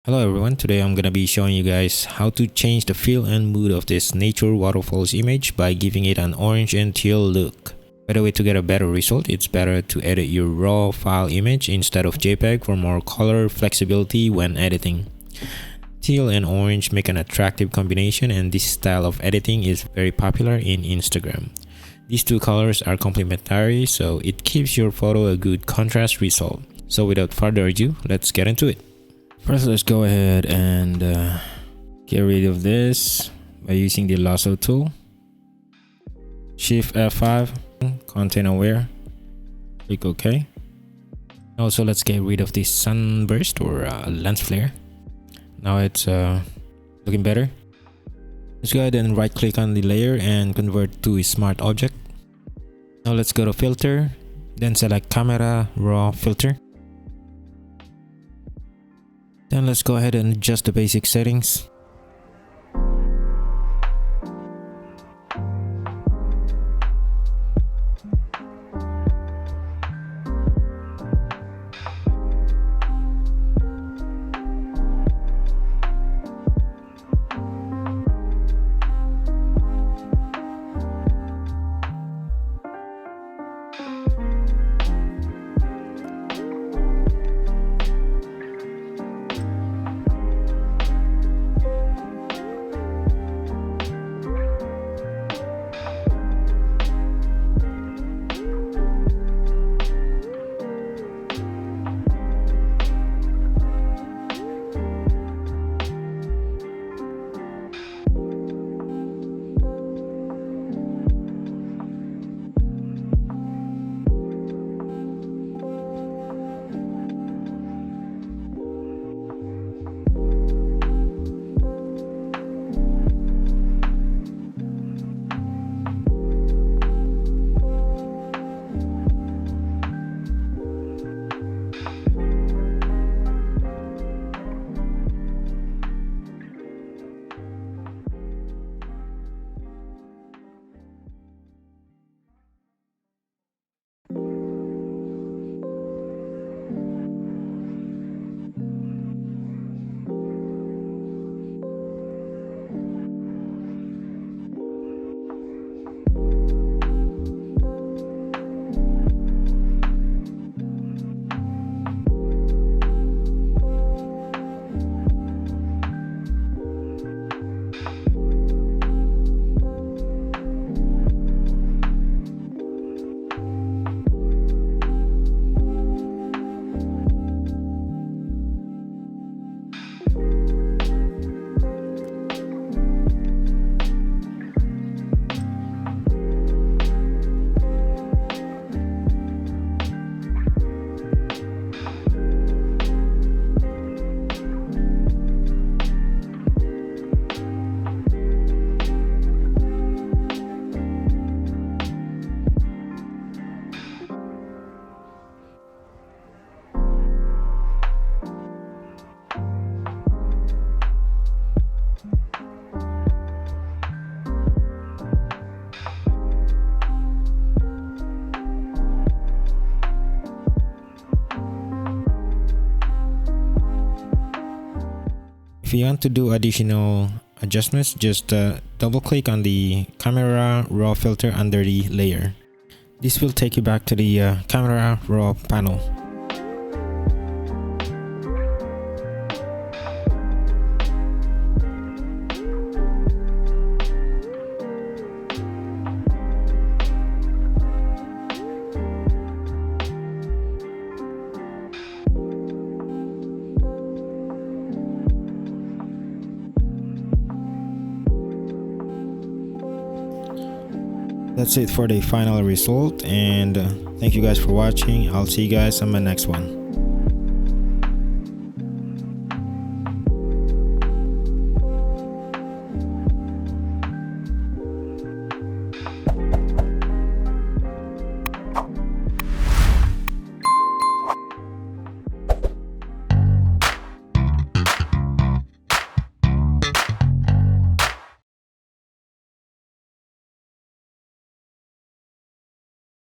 Hello everyone, today I'm gonna be showing you guys how to change the feel and mood of this nature waterfalls image by giving it an orange and teal look. By the way, to get a better result, it's better to edit your raw file image instead of JPEG for more color flexibility when editing. Teal and orange make an attractive combination, and this style of editing is very popular in Instagram. These two colors are complementary, so it gives your photo a good contrast result. So without further ado, let's get into it. First, let's go ahead and get rid of this by using the lasso tool. Shift F5, content aware, click OK. Also, let's get rid of this sunburst or lens flare. Now it's looking better. Let's go ahead and right click on the layer and convert to a smart object. Now let's go to filter, then select camera raw filter. Then let's go ahead and adjust the basic settings. If you want to do additional adjustments, just double click on the camera raw filter under the layer. This will take you back to the camera raw panel. That's it for the final result, and thank you guys for watching. I'll see you guys on my next one.